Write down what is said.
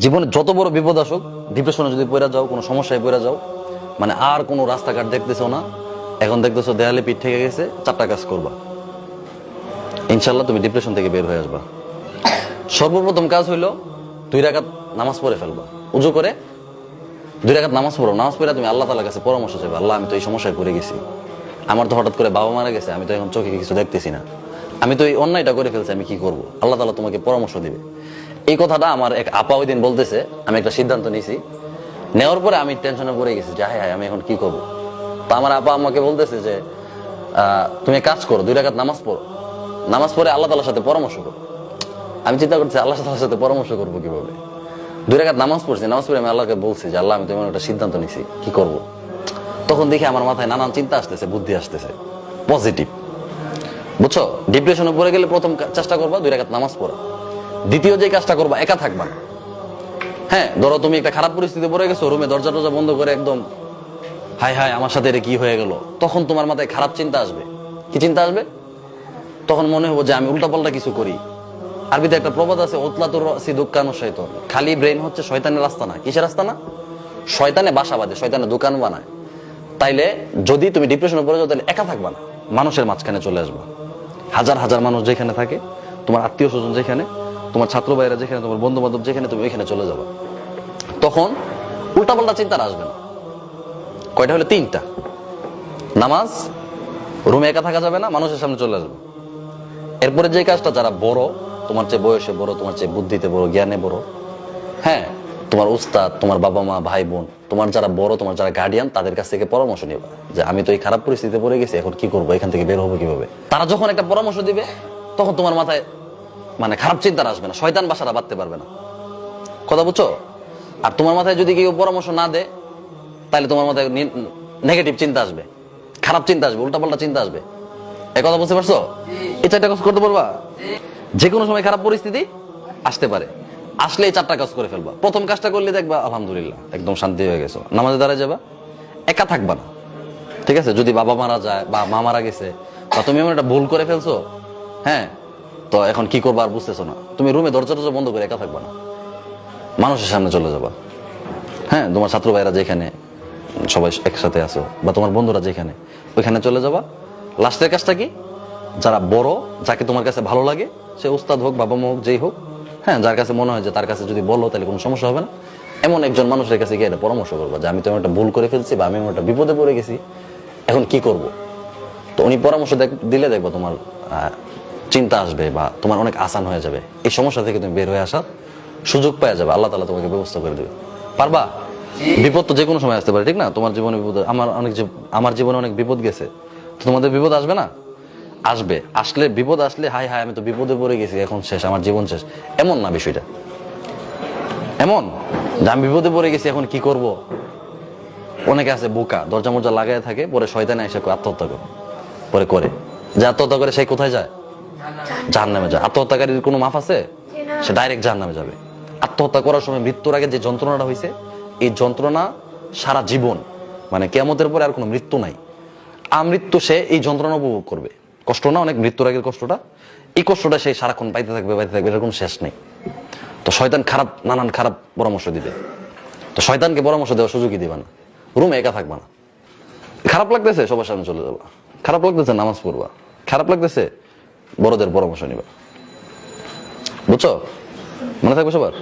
জীবনে যত বড় বিপদ আসুক, ডিপ্রেশনে যদি পড়ে যাও, কোনো সমস্যায় পড়ে যাও, মানে আর কোনো রাস্তাঘাট দেখতেছো না, এখন দেখতেছো দেয়ালে পিঠ থেকে গেছে, 4টা কাজ করবা, ইনশাল্লাহ তুমি ডিপ্রেশন থেকে বের হয়ে আসবা। সর্বপ্রথম কাজ হইলো 2 রাকাত নামাজ পড়ে ফেলবা। উজু করে 2 রাকাত নামাজ পড়ো। নামাজ পড়ে তুমি আল্লাহ তাআলার কাছে পরামর্শ চাইবা, আল্লাহ আমি তো এই সমস্যায় পড়ে গেছি, আমার তো হঠাৎ করে বাবা মারা গেছে, আমি তো এখন চোখে কিছু দেখতেছি না, আমি তো এই অন্যায়টা করে ফেলছি, আমি কি করব? আল্লাহ তাআলা তোমাকে পরামর্শ দিবে। এই কথাটা আমার এক আপা ওই দিন বলতেছে, আমি একটা সিদ্ধান্ত নিয়েছি, নেওয়ার পরে আমি টেনশনে পড়ে গেছি যে হায় আমি এখন কি করব। তা আমার আপা আমাকে বলতেছে যে তুমি কাজ করো, 2 রাকাত নামাজ পড়ো, নামাজ পড়ে আল্লাহ তাআলার সাথে পরামর্শ করো। আমি চিন্তা করছি আল্লাহ তাআলার সাথে পরামর্শ করবো কিভাবে। 2 রাকাত নামাজ পড়ছি, নামাজ পড়ে আমি আল্লাহকে বলছি যে আল্লাহ আমি তোমার একটা সিদ্ধান্ত নিছি, কি করব। তখন দেখি আমার মাথায় নানান চিন্তা আসতেছে, বুদ্ধি আসতেছে, পজিটিভ, বুঝছো? ডিপ্রেশনে পড়ে গেলে প্রথম চেষ্টা করবা 2 রাকাত নামাজ পড়া। দ্বিতীয় যে কাজটা করবা, একা থাকবা না। হ্যাঁ, ধরো তুমি একটা খারাপ পরিস্থিতি পড়ে গেছো, রুমে দরজা টরজা বন্ধ করে একদম হায় হায় আমার সাথে এটা কি হয়ে গেল, তখন তোমার মাথায় খারাপ চিন্তা আসবে। কি চিন্তা আসবে? তখন মনে হবো যে আমি উল্টাপাল্টা কিছু করি। আরবিতে একটা প্রবাদ আছে, ওতলাতুর রাসি দুক্কানুশ শাইতান, খালি ব্রেন হচ্ছে শয়তানের রাস্তা না। কিসের রাস্তা না? শয়তানে বাসা বাঁধে, শয়তানে দোকান বানায়। তাইলে যদি তুমি ডিপ্রেশনে পড়ে যাও, তাহলে একা থাকবা না, মানুষের মাঝখানে চলে আসবা। হাজার হাজার মানুষ যেখানে থাকে, তোমার আত্মীয় স্বজন যেখানে, তোমার ছাত্র ভাইরা যেখানে, তোমার বন্ধু বান্ধব যেখানে, তুমি ওইখানে চলে যাবা। তখন উল্টাপাল্টা চিন্তা আসবে না। কয়টা হলো? 3টা। নামাজ, রুমে একা থাকা যাবে না, মানুষের সামনে চলে আসবে। এরপরে যে কাজটা, যারা বড়, তোমার চেয়ে বয়সে বড়, তোমার চেয়ে বুদ্ধিতে বড়, জ্ঞানে বড়, হ্যাঁ, তোমার উস্তাদ, তোমার বাবা মা, ভাই বোন, তোমার যারা বড়, তোমার যারা গার্ডিয়ান, তাদের কাছ থেকে পরামর্শ নিবা যে আমি তো এই খারাপ পরিস্থিতিতে পড়ে গেছি, এখন কি করবো, এখান থেকে বের হবো কিভাবে। তারা যখন একটা পরামর্শ দিবে, তখন তোমার মাথায় মানে খারাপ চিন্তা আসবে না, শয়তান বাসাটা বাঁধতে পারবে না। কথা বুঝছো? আর তোমার মাথায় যদি কেউ পরামর্শ না দেয়, তাহলে তোমার মাথায় নেগেটিভ চিন্তা আসবে, খারাপ চিন্তা আসবে, উল্টাপাল্টা চিন্তা আসবে। এই কথা বুঝতে পারছো? এই 4টা কাজ করতে পারবা। যে কোনো সময় খারাপ পরিস্থিতি আসতে পারে, আসলে এই 4টা কাজ করে ফেলবা। প্রথম কাজটা করলে দেখবা আলহামদুলিল্লাহ একদম শান্তি হয়ে গেছো, নামাজে দাঁড়ায় যাবা, একা থাকবা না। ঠিক আছে? যদি বাবা মারা যায় বা মা মারা গেছে, বা তুমি এমন একটা ভুল করে ফেলছো, হ্যাঁ, তো এখন কি করবা আর বুঝতেছো না, তুমি রুমে দরজা টরজা বন্ধ করে একা থাকবা না, মানুষের সামনে চলে যাবা। হ্যাঁ, তোমার ছাত্র ভাইরা যেখানে সবাই একসাথে আছো, বা তোমার বন্ধুরা যেখানে, ওইখানে চলে যাবা। লাস্টের কাজটা কি? যারা বড়, যাকে তোমার কাছে ভালো লাগে, সে উস্তাদ হোক, বাবা মা হোক, যেই হোক, হ্যাঁ, যার কাছে মনে হয় যে তার কাছে যদি বলো তাহলে কোনো সমস্যা হবে না, এমন একজন মানুষের কাছে গিয়ে এটা পরামর্শ করবো যে আমি তো একটা ভুল করে ফেলছি, বা আমি একটা বিপদে পড়ে গেছি, এখন কি করব। তো উনি পরামর্শ দিলে দেখবো তোমার চিন্তা আসবে, বা তোমার অনেক আসান হয়ে যাবে, এই সমস্যা থেকে তুমি বের হয়ে আসার সুযোগ পাওয়া যাবে, আল্লাহ তাআলা তোমাকে ব্যবস্থা করে দেবে। পারবা? বিপদ তো যে কোনো সময় আসতে পারে, ঠিক না? তোমার জীবনে বিপদ, আমার জীবনে অনেক বিপদ গেছে, তোমাদের বিপদ আসবে না? আসবে। আসলে বিপদ আসলে হায় হায় আমি তো বিপদে পড়ে গেছি, এখন শেষ, আমার জীবন শেষ, এমন না বিষয়টা। এমন যে আমি বিপদে পড়ে গেছি, এখন কি করব। অনেকে আছে বোকা, দরজা মরজা লাগাই থাকে, পরে শয়তানে এসে আত্মহত্যা করে যে আত্মহত্যা করে সে কোথায় যায়? জাহান্নামে যায়। আত্মহত্যাকারীর কোনো মাফ আছে? সে ডাইরেক্ট জাহান্নামে যাবে। আত্মহত্যা করার সময় মৃত্যুর আগে যে যন্ত্রণাটা হয়েছে, এই যন্ত্রণা সারা জীবন, মানে কিয়ামতের পরে আর কোনো মৃত্যু নাই, আমৃত্যু সে এই যন্ত্রণা উপভোগ করবে। কষ্ট না অনেক? মৃত্যুর আগের কষ্টটা, এই কষ্টটা সে সারাক্ষণ পাইতে থাকবে, এটার কোনো শেষ নেই। তো শয়তান নানান খারাপ পরামর্শ দিবে, তো শয়তানকে পরামর্শ দেওয়ার সুযোগই দিবা না, রুমে একা থাকবা না। খারাপ লাগতেছে, সবার সামনে চলে যাবা। খারাপ লাগতেছে, নামাজ পড়বা। খারাপ লাগতেছে, বড়দের পরামর্শ নিবা। বুঝছো? মনে থাকবে সবার?